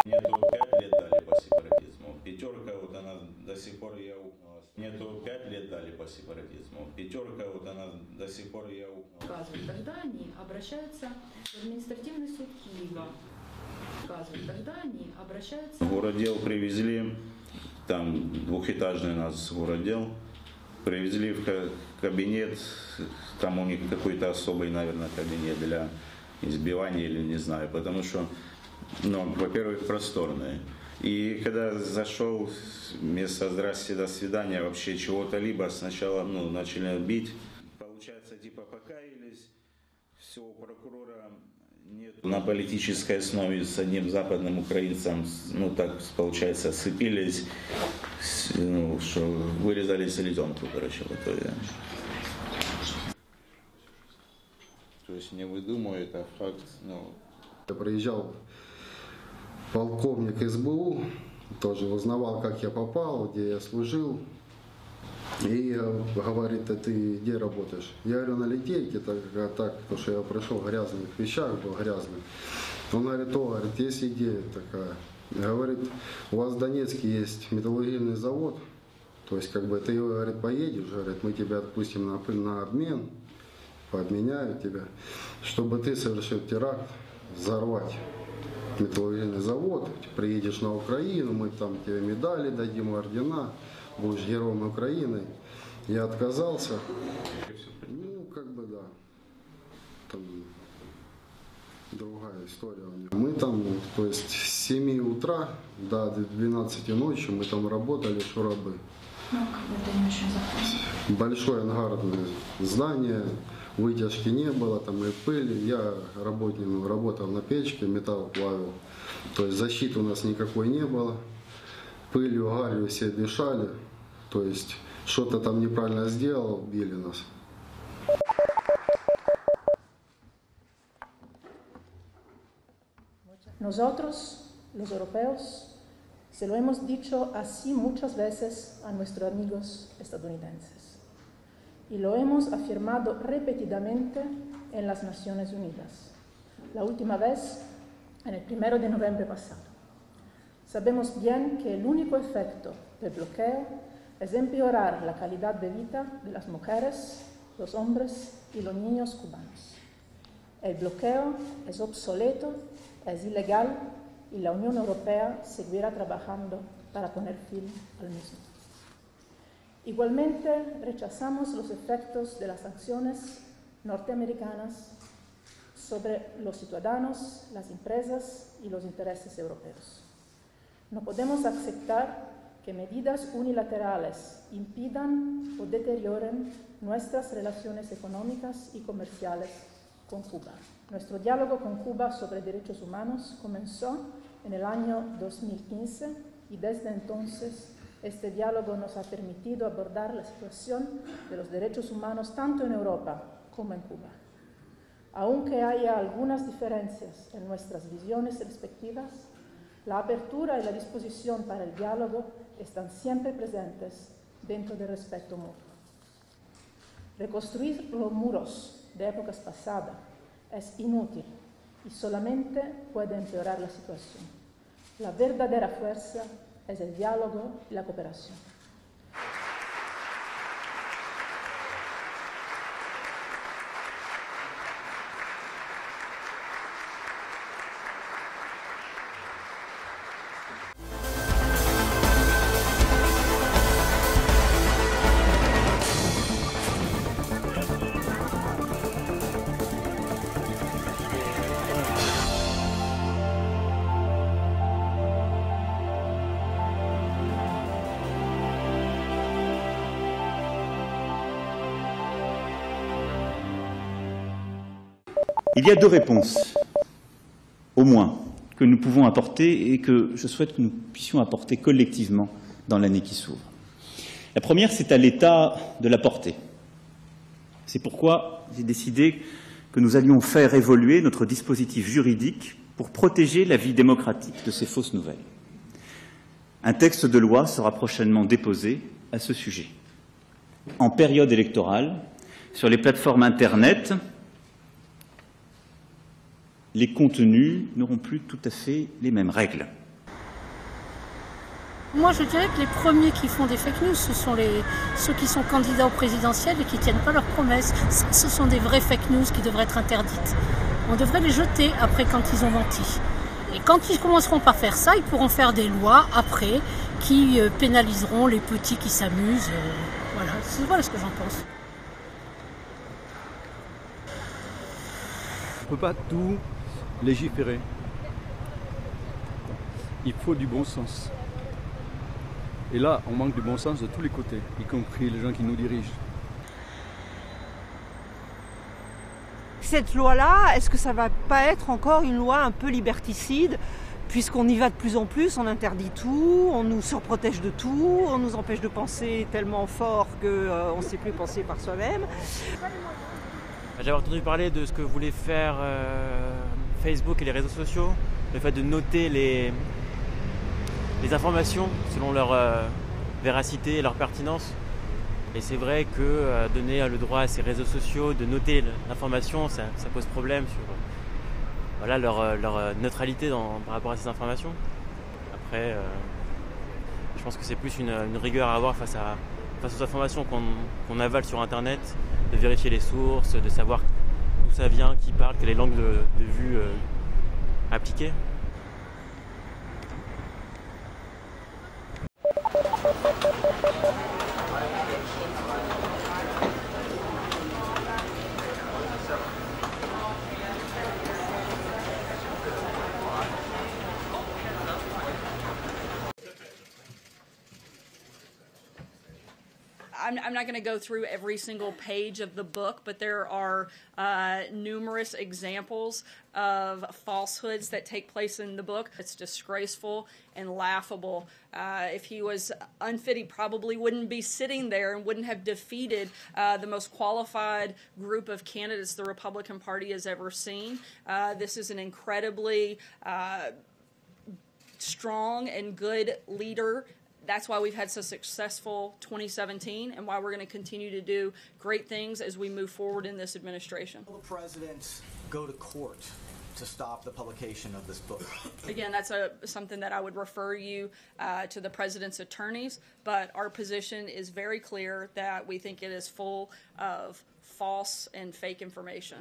Нету 5 лет дали по сепаратизму. Пятерка, вот она до сих пор я укнулась. Нету 5 лет дали по сепаратизму. Пятерка, вот она до сих пор я укнулась. Тогда они обращаются в административный суд Киева. Тогда они обращаются... В городдел привезли, там двухэтажный у нас городдел. Привезли в кабинет, там у них какой-то особый, наверное, кабинет для избивания или не знаю, потому что, ну, во-первых, просторный. И когда зашел, вместо «здрасте, до свидания», вообще чего-то либо сначала, ну, начали бить. Получается, типа покаялись, все, у прокурора нет. На политической основе с одним западным украинцем, ну, так, получается, сцепились, ну, что вырезали селезенку, короче, в итоге. То есть не выдумываю, это факт, ну... Я приезжал полковник СБУ, тоже узнавал, как я попал, где я служил. И говорит: а ты где работаешь? Я говорю: на литейке, так, потому что я пришел в грязных вещах, был грязный. Он говорит: есть идея такая. Говорит: у вас в Донецке есть металлургийный завод, то есть как бы ты, говорит, поедешь, говорит, мы тебя отпустим на обмен, пообменяют тебя, чтобы ты совершил теракт, взорвать металлургийный завод, приедешь на Украину, мы там тебе медали дадим, ордена, будешь героем Украины. Я отказался. Ну, как бы да. Там другая история у него. Мы там, то есть с 7 утра до 12 ночи мы там работали, шурабы. Ну, как бы это не очень захватывает. Большое ангарное здание, вытяжки не было, там и пыли. Я работал на печке, металл плавил. То есть защиты у нас никакой не было. Пылью, гарью все дышали. То есть что-то там неправильно сделал, били нас. Nosotros, los europeos, se lo hemos dicho así muchas veces a nuestros amigos estadounidenses y lo hemos afirmado repetidamente en las Naciones Unidas, la última vez en el 1 de noviembre pasado. Sabemos bien que el único efecto del bloqueo es empeorar la calidad de vida de las mujeres, los hombres y los niños cubanos. El bloqueo es obsoleto, es ilegal y la Unión Europea seguirá trabajando para poner fin al mismo. Igualmente, rechazamos los efectos de las sanciones norteamericanas sobre los ciudadanos, las empresas y los intereses europeos. No podemos aceptar que medidas unilaterales impidan o deterioren nuestras relaciones económicas y comerciales con Cuba. Nuestro diálogo con Cuba sobre derechos humanos comenzó en el año 2015 y desde entonces este diálogo nos ha permitido abordar la situación de los derechos humanos tanto en Europa como en Cuba. Aunque haya algunas diferencias en nuestras visiones respectivas, la apertura y la disposición para el diálogo están siempre presentes dentro del respeto mutuo. Reconstruir los muros de épocas pasadas es inútil y solamente puede empeorar la situación. La verdadera fuerza es el diálogo y la cooperación. Il y a deux réponses, au moins, que nous pouvons apporter et que je souhaite que nous puissions apporter collectivement dans l'année qui s'ouvre. La première, c'est à l'État de la porter. C'est pourquoi j'ai décidé que nous allions faire évoluer notre dispositif juridique pour protéger la vie démocratique de ces fausses nouvelles. Un texte de loi sera prochainement déposé à ce sujet. En période électorale, sur les plateformes Internet, les contenus n'auront plus tout à fait les mêmes règles. Moi, je dirais que les premiers qui font des fake news, ce sont ceux qui sont candidats au présidentiel et qui ne tiennent pas leurs promesses. Ce sont des vraies fake news qui devraient être interdites. On devrait les jeter après quand ils ont menti. Et quand ils commenceront par faire ça, ils pourront faire des lois après qui pénaliseront les petits qui s'amusent. Voilà ce que j'en pense. On ne peut pas tout légiférer. Il faut du bon sens. Et là, on manque du bon sens de tous les côtés, y compris les gens qui nous dirigent. Cette loi-là, est-ce que ça va pas être encore une loi un peu liberticide, puisqu'on y va de plus en plus, on interdit tout, on nous surprotège de tout, on nous empêche de penser tellement fort qu'on ne sait plus penser par soi-même. J'avais entendu parler de ce que voulait faire Facebook et les réseaux sociaux, le fait de noter les informations selon leur véracité et leur pertinence. Et c'est vrai que donner le droit à ces réseaux sociaux de noter l'information, ça pose problème sur leur neutralité par rapport à ces informations. Après, je pense que c'est plus une rigueur à avoir face aux informations qu'on avale sur Internet, de vérifier les sources, de savoir d'où ça vient, qui parle, quelle est l'angle de vue appliqué. I'm not going to go through every single page of the book, but there are numerous examples of falsehoods that take place in the book. It's disgraceful and laughable. If he was unfit, he probably wouldn't be sitting there and wouldn't have defeated the most qualified group of candidates the Republican Party has ever seen. This is an incredibly strong and good leader. That's why we've had so successful 2017 and why we're going to continue to do great things as we move forward in this administration. Will the president go to court to stop the publication of this book? Again, that's something that I would refer you to the president's attorneys, but our position is very clear that we think it is full of false and fake information.